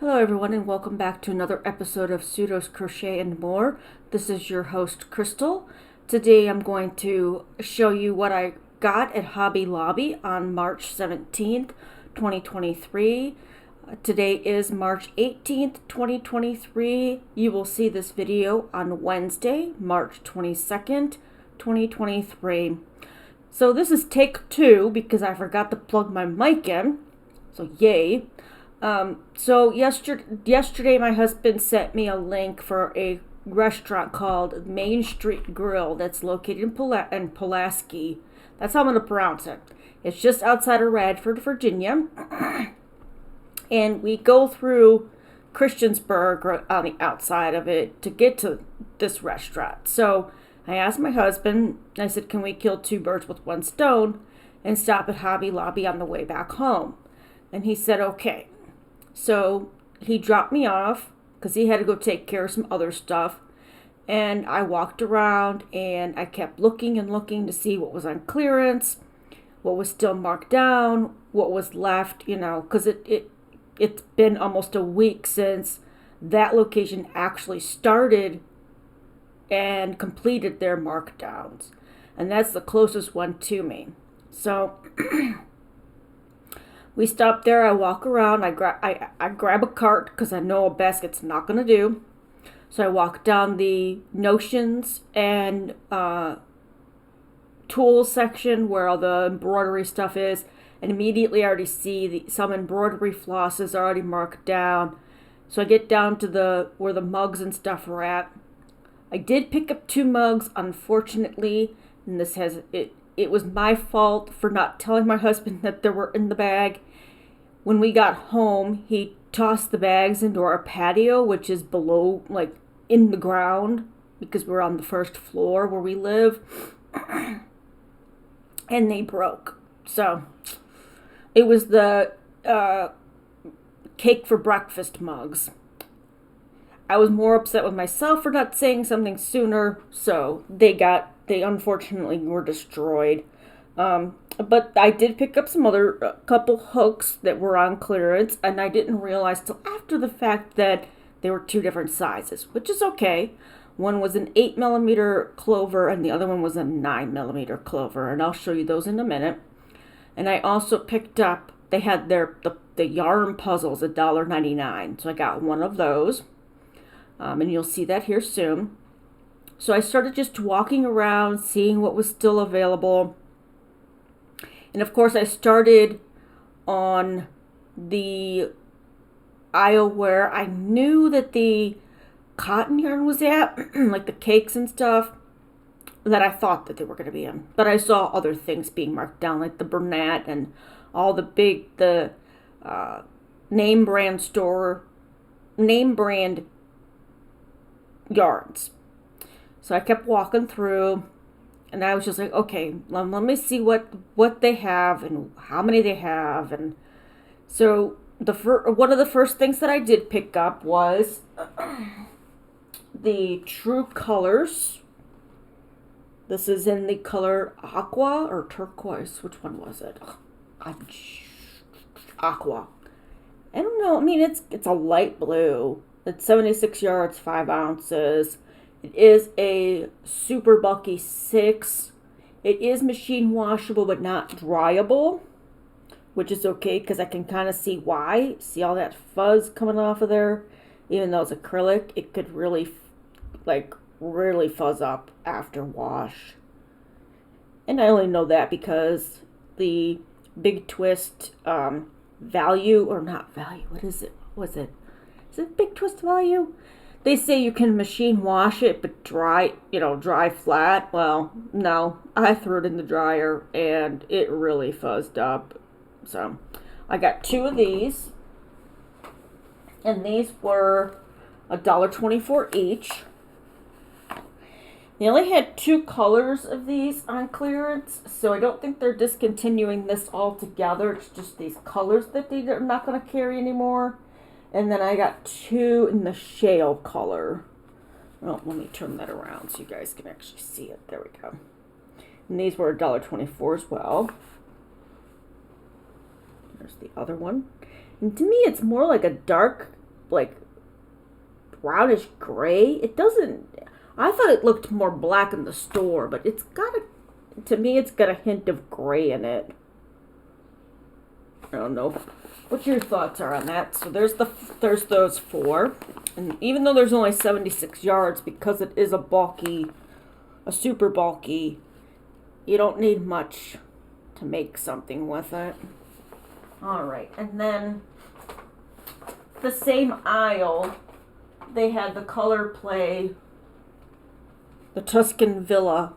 Hello everyone and welcome back to another episode of Pseudos Crochet and More. This is your host Crystal. Today I'm going to show you what I got at Hobby Lobby on March 17th, 2023. Today is March 18th, 2023. You will see this video on Wednesday, March 22nd, 2023. So this is take two because I forgot to plug my mic in. So yay. So yesterday my husband sent me a link for a restaurant called Main Street Grill that's located in Pulaski. That's how I'm going to pronounce it. It's just outside of Radford, Virginia. And we go through Christiansburg on the outside of it to get to this restaurant. So I asked my husband, I said, can we kill two birds with one stone and stop at Hobby Lobby on the way back home? And he said, okay. So he dropped me off because he had to go take care of some other stuff. And I walked around and I kept looking and looking to see what was on clearance, what was still marked down, what was left, because it's been almost a week since that location actually started and completed their markdowns. And that's the closest one to me. So we stop there, I walk around, I grab a cart because I know a basket's not going to do. So I walk down the notions and tools section where all the embroidery stuff is, and immediately I already see some embroidery flosses already marked down. So I get down to where the mugs and stuff are at. I did pick up two mugs, unfortunately, and it was my fault for not telling my husband that they were in the bag. When we got home, he tossed the bags into our patio, which is below, like, in the ground, because we're on the first floor where we live. And they broke. So, it was the cake for breakfast mugs. I was more upset with myself for not saying something sooner, so they unfortunately were destroyed. But I did pick up some other couple hooks that were on clearance, and I didn't realize till after the fact that they were two different sizes, which is okay. One was an 8mm clover, and the other one was a 9mm clover, and I'll show you those in a minute. And I also picked up, they had the yarn puzzles, $1.99, so I got one of those, and you'll see that here soon. So I started just walking around, seeing what was still available. And of course, I started on the aisle where I knew that the cotton yarn was at, like the cakes and stuff, that I thought that they were going to be in. But I saw other things being marked down, like the Bernat and all the name brand yarns. So I kept walking through. And I was just like, okay, let me see what they have and how many they have. And so one of the first things that I did pick up was the True Colors. This is in the color aqua or turquoise. Which one was it? Aqua. I don't know. I mean, it's a light blue. It's 76 yards, 5 ounces. It is a super bulky 6. It is machine washable but not dryable, which is okay because I can kind of see why. See all that fuzz coming off of there? Even though it's acrylic, it could really fuzz up after wash. And I only know that because the Big Twist value, or not value, what is it? Was it? Is it Big Twist value? They say you can machine wash it, but dry flat. Well, no, I threw it in the dryer and it really fuzzed up. So I got two of these, and these were $1.24 each. They only had 2 colors of these on clearance, so I don't think they're discontinuing this altogether. It's just these colors that they're not going to carry anymore. And then I got 2 in the shale color. Oh, let me turn that around so you guys can actually see it. There we go. And these were $1.24 as well. There's the other one. And to me, it's more like a dark like brownish gray. It doesn't, I thought it looked more black in the store, but it's got to me, it's got a hint of gray in it. I don't know what your thoughts are on that. So there's those 4. And even though there's only 76 yards, because it is a super bulky, you don't need much to make something with it. Alright, and then the same aisle, they had the Color Play, the Tuscan Villa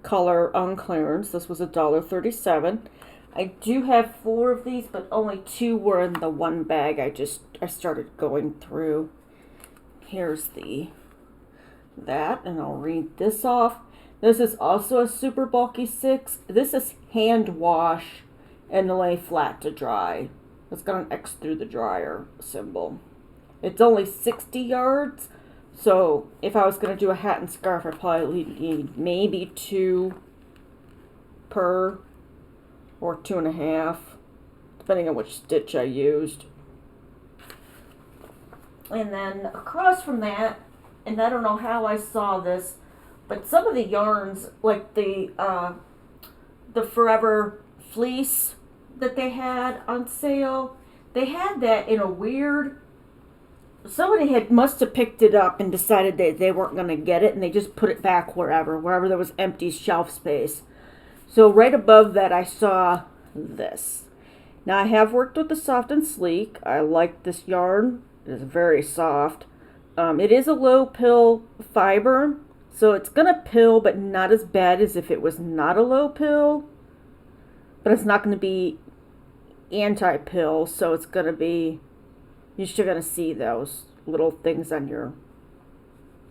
color on clearance. This was $1.37. I do have 4 of these, but only 2 were in the one bag I started going through. Here's that, and I'll read this off. This is also a super bulky 6. This is hand wash and lay flat to dry. It's got an X through the dryer symbol. It's only 60 yards, so if I was going to do a hat and scarf, I'd probably need maybe 2 per, or 2.5, depending on which stitch I used. And then across from that, and I don't know how I saw this, but some of the yarns, like the Forever fleece that they had on sale, they had that in a weird, somebody must have picked it up and decided they weren't going to get it, and they just put it back wherever there was empty shelf space. So right above that I saw this. Now I have worked with the Soft and Sleek. I like this yarn. It is very soft. It is a low pill fiber, so it's going to pill, but not as bad as if it was not a low pill. But it's not going to be anti-pill, so it's going to be, you're still going to see those little things on your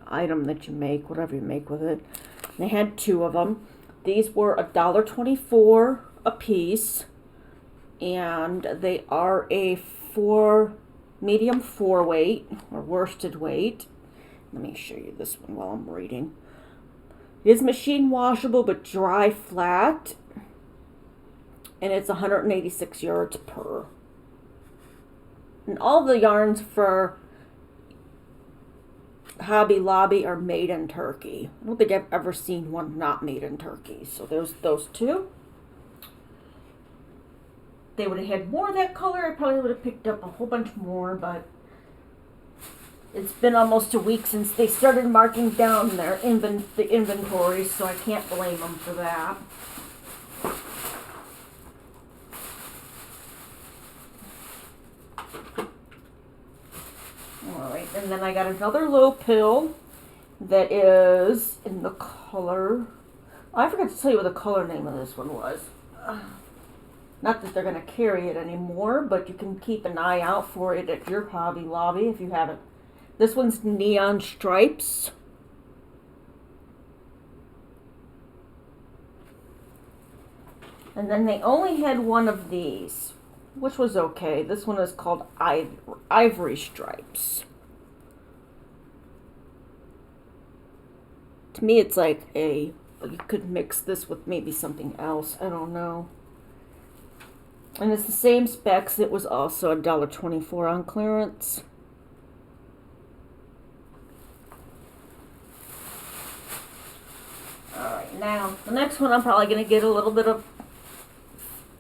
item that you make, whatever you make with it. They had 2 of them. These were $1.24 a piece, and they are a medium 4 weight, or worsted weight. Let me show you this one while I'm reading. It is machine washable but dry flat, and it's 186 yards per. And all the yarns for Hobby Lobby are made in Turkey. I don't think I've ever seen one not made in Turkey. So there's those 2. They would have had more of that color, I probably would have picked up a whole bunch more, but it's been almost a week since they started marking down their inventory, so I can't blame them for that. Alright, and then I got another low pill that is in the color, I forgot to tell you what the color name of this one was. Not that they're going to carry it anymore, but you can keep an eye out for it at your Hobby Lobby if you haven't. This one's Neon Stripes. And then they only had 1 of these, which was okay. This one is called Ivory Stripes. To me, it's like you could mix this with maybe something else. I don't know. And it's the same specs. It was also $1.24 on clearance. Alright, now, the next one I'm probably going to get a little bit of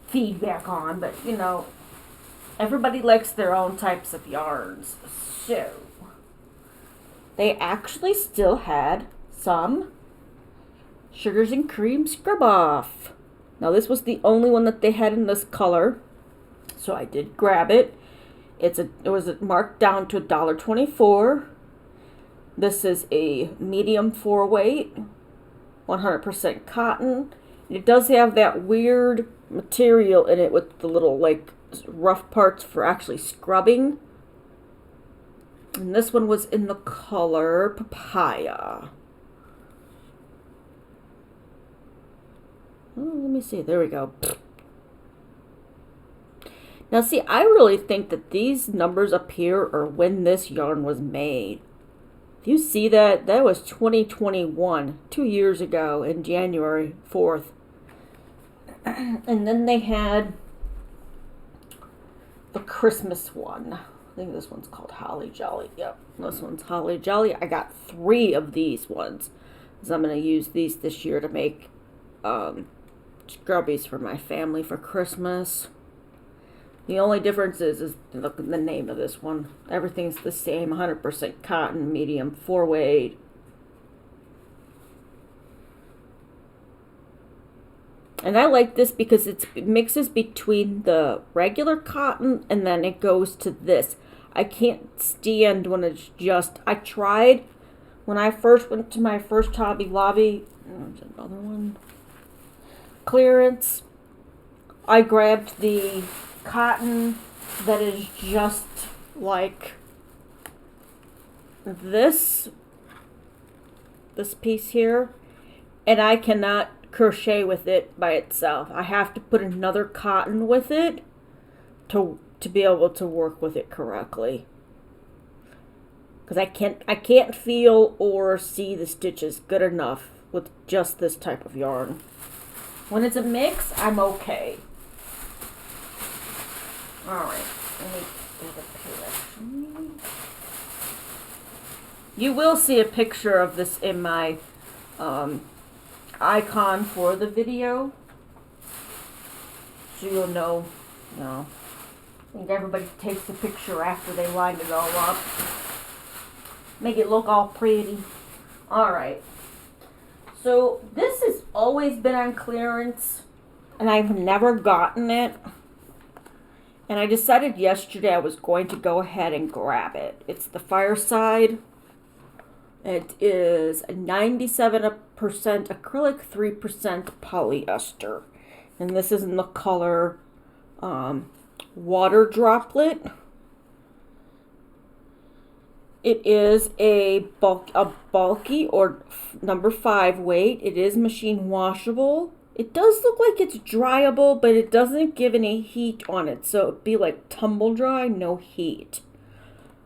feedback on, but, you know, everybody likes their own types of yarns. So, they actually still had some Sugars and Cream Scrub Off. Now this was the only one that they had in this color, so I did grab it. It was marked down to $1.24. This is a medium 4 weight, 100% cotton. It does have that weird material in it with the little like rough parts for actually scrubbing. And this one was in the color Papaya. Oh, let me see. There we go. Now, see, I really think that these numbers up here are when this yarn was made. If you see that, that was 2021, 2 years ago, in January 4th. And then they had the Christmas one. I think this one's called Holly Jolly. Yep, this one's Holly Jolly. I got 3 of these ones. Because I'm going to use these this year to make scrubbies for my family for Christmas. The only difference is look at the name of this one. Everything's the same. 100% cotton, medium 4-weight. And I like this because it mixes between the regular cotton and then it goes to this. I can't stand when it's just... I tried when I first went to my first Hobby Lobby. There's another one. Clearance. I grabbed the cotton that is just like this piece here. And I cannot crochet with it by itself. I have to put another cotton with it to be able to work with it correctly, because I can't feel or see the stitches good enough with just this type of yarn. When it's a mix, I'm okay. Alright, let me get a picture. You will see a picture of this in my icon for the video, so you'll know. I think everybody takes a picture after they line it all up, make it look all pretty. Alright, so this has always been on clearance and I've never gotten it, and I decided yesterday I was going to go ahead and grab it. It's the Fireside. It is 97% acrylic, 3% polyester. And this is in the color Water Droplet. It is a bulky or number 5 weight. It is machine washable. It does look like it's dryable, but it doesn't give any heat on it. So it'd be like tumble dry, no heat.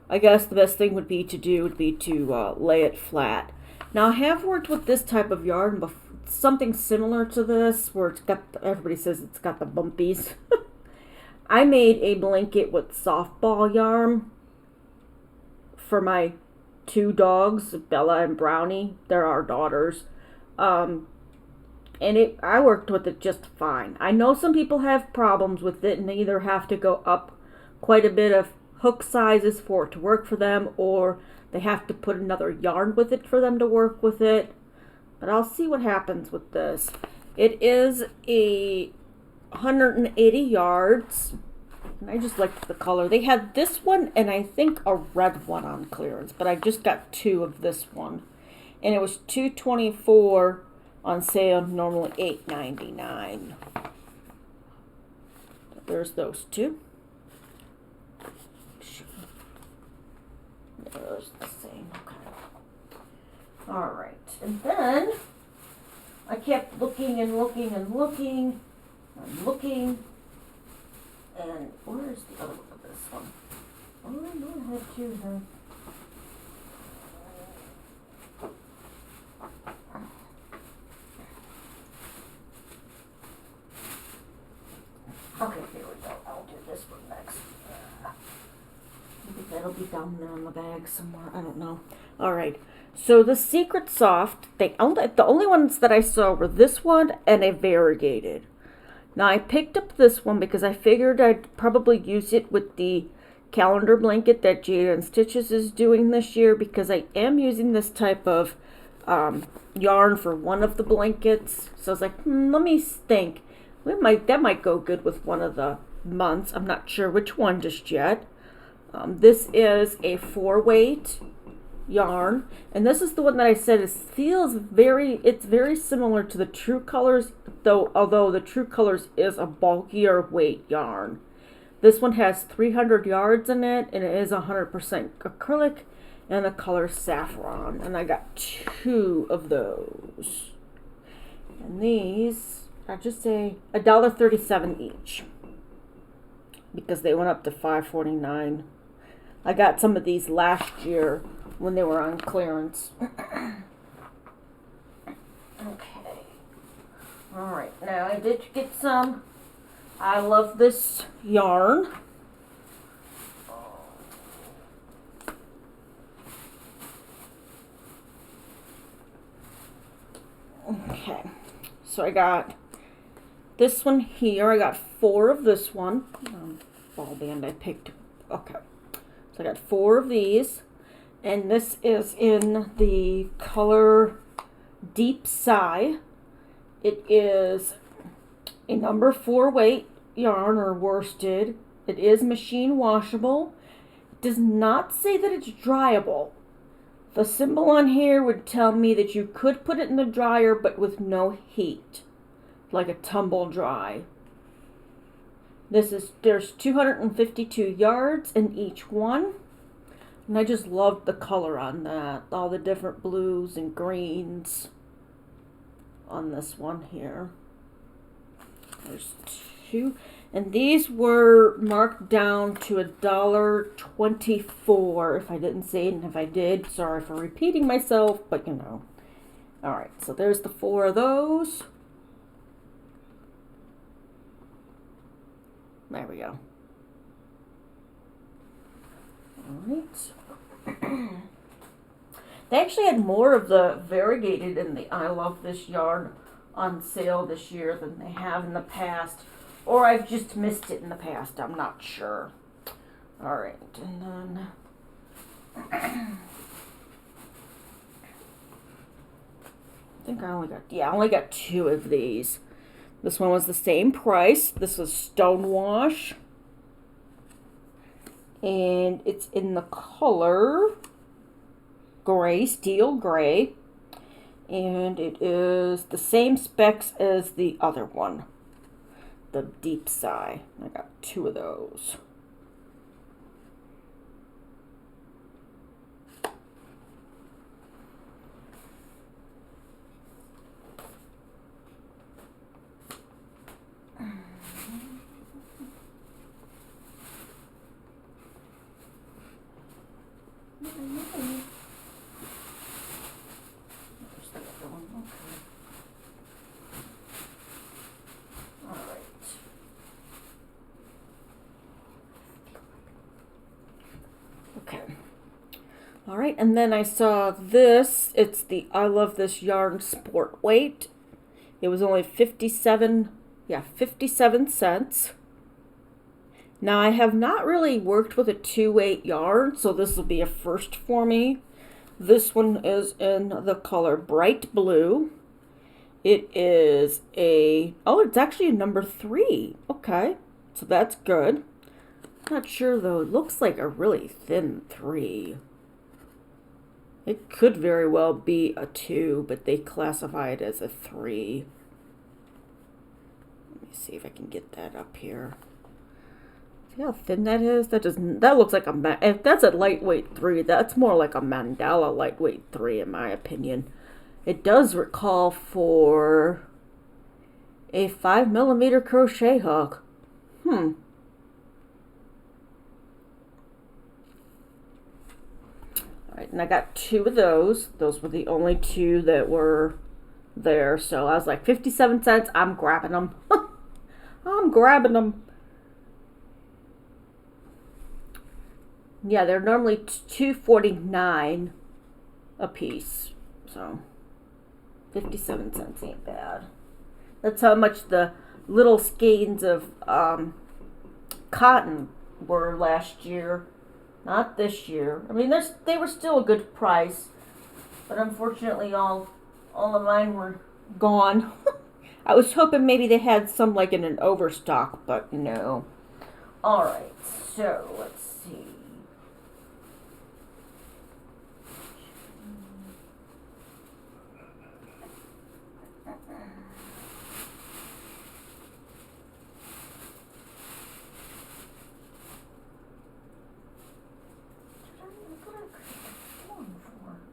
I guess the best thing would be to lay it flat. Now, I have worked with this type of yarn before, something similar to this, where it's got, everybody says it's got the bumpies. I made a blanket with softball yarn for my 2 dogs, Bella and Brownie. They're our daughters. And I worked with it just fine. I know some people have problems with it, and they either have to go up quite a bit of hook sizes for it to work for them, or they have to put another yarn with it for them to work with it. But I'll see what happens with this. It is a 180 yards, and I just liked the color. They had this one and I think a red one on clearance, but I just got 2 of this one, and it was $2.24 on sale, normally $8.99. There's those 2. There's the same. Okay. Alright. And then I kept looking and looking and looking and looking. And where's the other one of this one? Oh, I know I had 2 here. Okay, here we go. I'll do this one next. Maybe that'll be down there in the bag somewhere. I don't know. Alright. So the Secret Soft, the only ones that I saw were this one and a variegated. Now I picked up this one because I figured I'd probably use it with the calendar blanket that Jada and Stitches is doing this year, because I am using this type of yarn for one of the blankets. So I was like, let me think. That might go good with one of the months. I'm not sure which one just yet. This is a 4-weight yarn, and this is the one that I said it's very similar to the True Colors, although the True Colors is a bulkier weight yarn. This one has 300 yards in it, and it is 100% acrylic, and the color saffron, and I got 2 of those. And these are just $1.37 each, because they went up to $5.49. I got some of these last year when they were on clearance. Okay. Alright, now I did get some. I love this yarn. Okay, so I got this one here. I got 4 of this one. Ball band I picked. Okay, so I got 4 of these. And this is in the color Deep Sigh. It is a number 4 weight yarn or worsted. It is machine washable. It does not say that it's dryable. The symbol on here would tell me that you could put it in the dryer, but with no heat, like a tumble dry. There's 252 yards in each one, and I just loved the color on that. All the different blues and greens on this one here. There's 2. And these were marked down to $1.24. If I didn't say it, and if I did, sorry for repeating myself, but you know. Alright, so there's the 4 of those. There we go. Alright. They actually had more of the variegated in the I Love This yarn on sale this year than they have in the past. Or I've just missed it in the past. I'm not sure. Alright, and then I think I only got 2 of these. This one was the same price. This was Stonewash. And it's in the color gray, steel gray. And it is the same specs as the other one, the Deep Sigh. I got 2 of those. All right, and then I saw this. It's the I Love This Yarn Sport Weight. It was only 57 cents. Now, I have not really worked with a 2-weight yarn, so this will be a first for me. This one is in the color Bright Blue. It is it's actually a number 3. Okay, so that's good. Not sure, though. It looks like a really thin 3. It could very well be a 2, but they classify it as a 3. Let me see if I can get that up here. See how thin that is? That looks like if that's a lightweight 3, that's more like a mandala lightweight 3 in my opinion. It does call for a 5mm crochet hook. Alright, and I got 2 of those. Those were the only 2 that were there. So I was like, 57 cents, I'm grabbing them. I'm grabbing them. Yeah, they're normally $2.49 a piece. So 57 cents ain't bad. That's how much the little skeins of cotton were last year. Not this year. I mean, they were still a good price, but unfortunately, all of mine were gone. I was hoping maybe they had some like in an overstock, but no. All right, so let's see.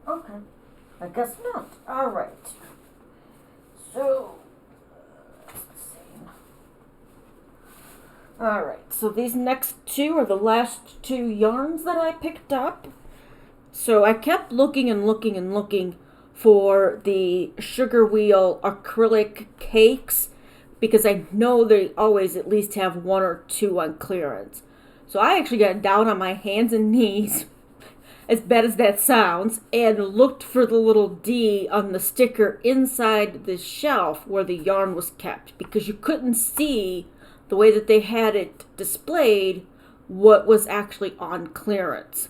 Okay, I guess not. All right. So, let's see. All right. So these next 2 are the last 2 yarns that I picked up. So I kept looking and looking and looking for the Sugar Wheel acrylic cakes because I know they always at least have 1 or 2 on clearance. So I actually got down on my hands and knees as bad as that sounds, and looked for the little D on the sticker inside the shelf where the yarn was kept, because you couldn't see the way that they had it displayed what was actually on clearance.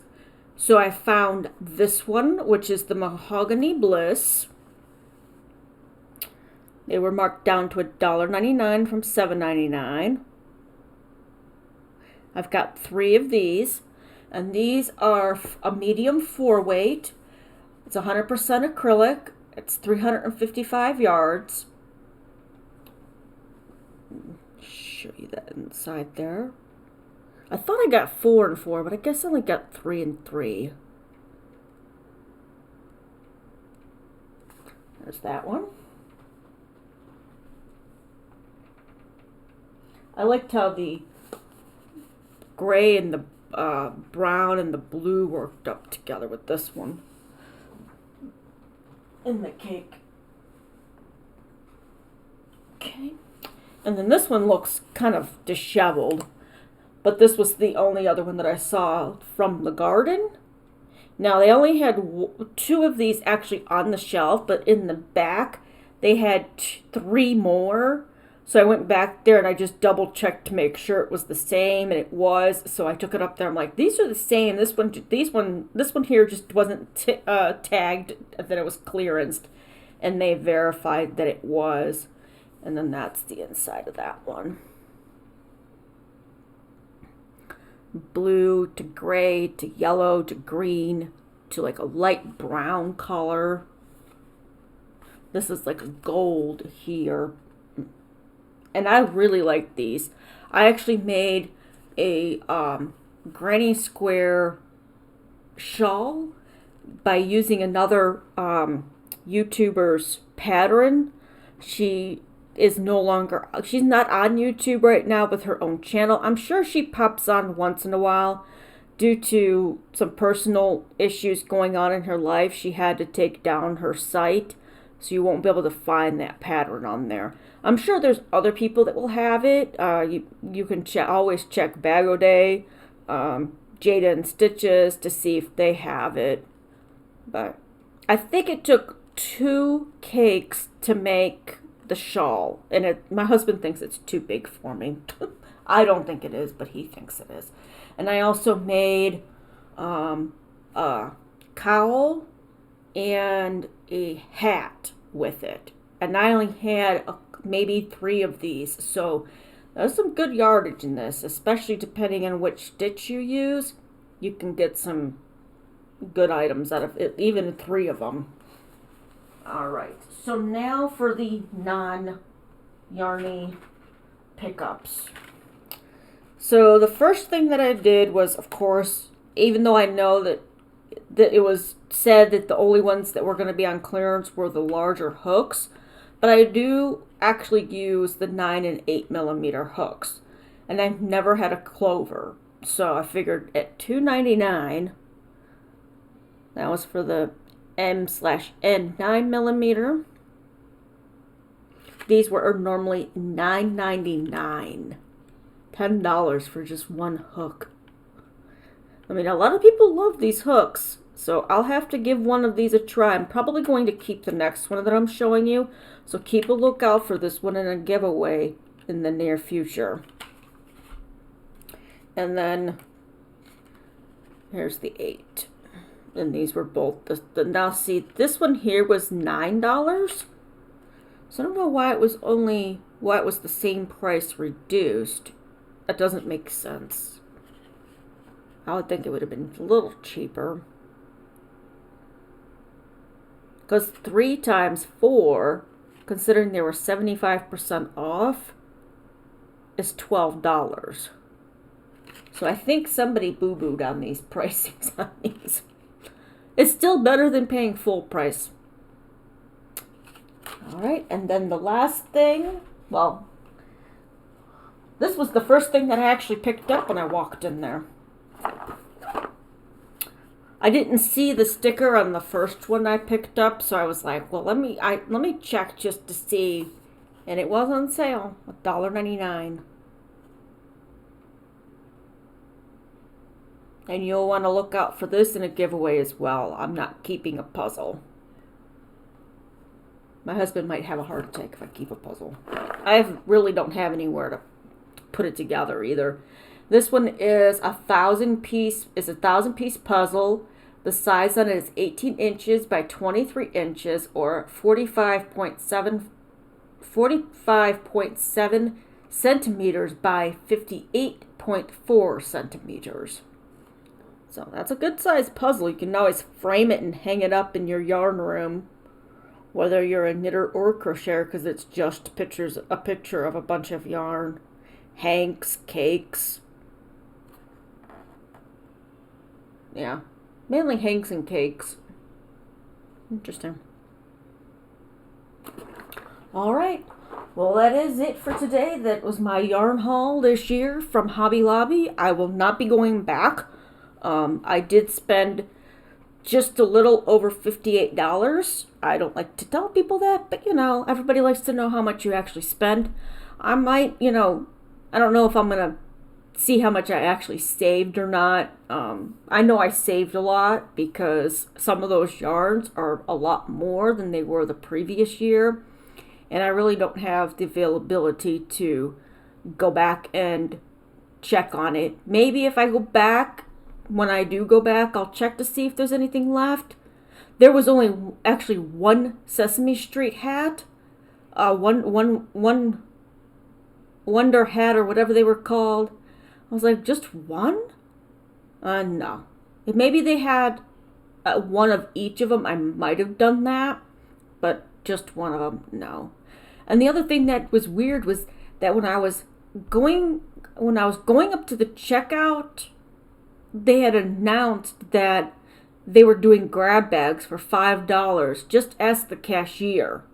So I found this one, which is the Mahogany Bliss. They were marked down to $1.99 from $7.99. I've got 3 of these, and these are a medium 4-weight. It's 100% acrylic. It's 355 yards. Show you that inside there. I thought I got 4 and 4, but I guess I only got 3 and 3. There's that one. I liked how the gray and the brown and the blue worked up together with this one in the cake. Okay. And then this one looks kind of disheveled, but this was the only other one that I saw from the garden. Now, they only had 2 of these actually on the shelf, but in the back, they had 3 more. So I went back there and I just double checked to make sure it was the same, and it was. So I took it up there. I'm like, these are the same. This one here just wasn't tagged that it was clearanced, and they verified that it was. And then that's the inside of that one. Blue to gray to yellow to green to like a light brown color. This is like a gold here. And I really like these. I actually made a granny square shawl by using another YouTuber's pattern. She's not on YouTube right now with her own channel. I'm sure she pops on once in a while. Due to some personal issues going on in her life, she had to take down her site. So you won't be able to find that pattern on there. I'm sure there's other people that will have it. You can always check Bag O' Day, Jada and Stitches to see if they have it. But I think it took 2 cakes to make the shawl, and my husband thinks it's too big for me. I don't think it is, but he thinks it is. And I also made a cowl and a hat with it, and I only had maybe 3 of these, so there's some good yardage in this, especially depending on which stitch you use. You can get some good items out of it, even 3 of them. Alright, so now for the non-yarny pickups. So the first thing that I did was, of course, even though I know that it was said that the only ones that were going to be on clearance were the larger hooks, but I do actually use the 9 and 8 millimeter hooks, and I've never had a clover, so I figured at $2.99, that was for the M/N 9 millimeter. These were normally $9.99, $10 for just one hook. I mean, a lot of people love these hooks, so I'll have to give one of these a try. I'm probably going to keep the next one that I'm showing you, so keep a lookout for this one in a giveaway in the near future. And then here's the 8. And these were both now see, this one here was $9. So I don't know why it was the same price reduced. That doesn't make sense. I would think it would have been a little cheaper. Because 3 times 4, considering they were 75% off, is $12. So I think somebody boo-booed on these pricings on these. It's still better than paying full price. Alright, and then the last thing, well, this was the first thing that I actually picked up when I walked in there. I didn't see the sticker on the first one I picked up, so I was like, well, let me check just to see. And it was on sale, $1.99. And you'll want to look out for this in a giveaway as well. I'm not keeping a puzzle. My husband might have a heart attack if I keep a puzzle. Really don't have anywhere to put it together either. This one is a 1,000-piece puzzle. The size on it is 18 inches by 23 inches or 45.7 centimeters by 58.4 centimeters. So that's a good size puzzle. You can always frame it and hang it up in your yarn room, whether you're a knitter or crocheter, because it's just a picture of a bunch of yarn, hanks, cakes. Yeah, mainly hanks and cakes. Interesting. All right. Well, that is it for today. That was my yarn haul this year from Hobby Lobby. I will not be going back. I did spend just a little over $58. I don't like to tell people that, but everybody likes to know how much you actually spend. I might, I don't know if I'm going to see how much I actually saved or not. I know I saved a lot because some of those yarns are a lot more than they were the previous year. And I really don't have the availability to go back and check on it. Maybe if I go back, when I do go back, I'll check to see if there's anything left. There was only actually one Sesame Street hat, one Wonder hat or whatever they were called. I was like, just one? No. If maybe they had one of each of them, I might have done that, but just one of them, no. And the other thing that was weird was that when I was going up to the checkout, they had announced that they were doing grab bags for $5. Just ask the cashier.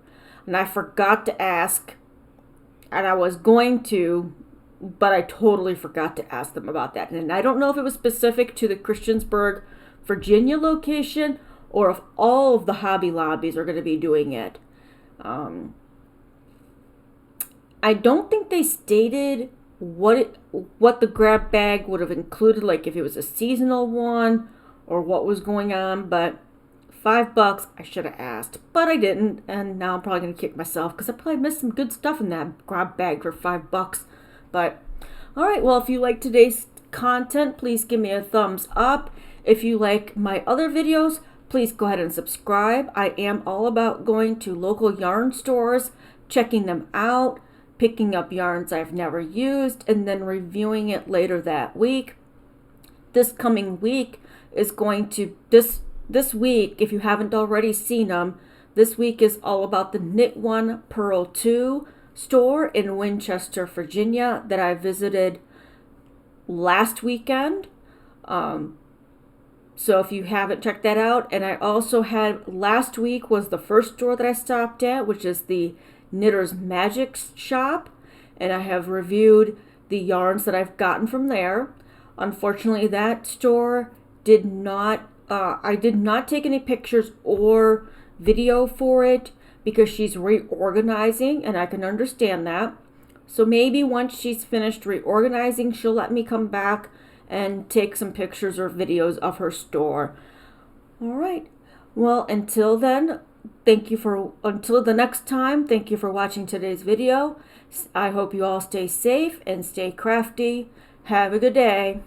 And I forgot to ask, and I was going to, but I totally forgot to ask them about that. And I don't know if it was specific to the Christiansburg, Virginia location, or if all of the Hobby Lobbies are going to be doing it. I don't think they stated what the grab bag would have included, like if it was a seasonal one or what was going on, but $5, I should have asked, but I didn't, and now I'm probably going to kick myself because I probably missed some good stuff in that grab bag for $5. But all right, well, if you like today's content, please give me a thumbs up. If you like my other videos, please go ahead and subscribe. I am all about going to local yarn stores, checking them out, picking up yarns I've never used, and then reviewing it later that week. This coming week is going to, this week, if you haven't already seen them, this week is all about the Knit One Purl 2 store in Winchester, Virginia that I visited last weekend. So if you haven't checked that out, and I also had, last week was the first store that I stopped at, which is the Knitter's Magic Shop, and I have reviewed the yarns that I've gotten from there. Unfortunately, that store did not, I did not take any pictures or video for it because she's reorganizing, and I can understand that. So maybe once she's finished reorganizing, she'll let me come back and take some pictures or videos of her store. All right. Well, until then, until the next time, thank you for watching today's video. I hope you all stay safe and stay crafty. Have a good day.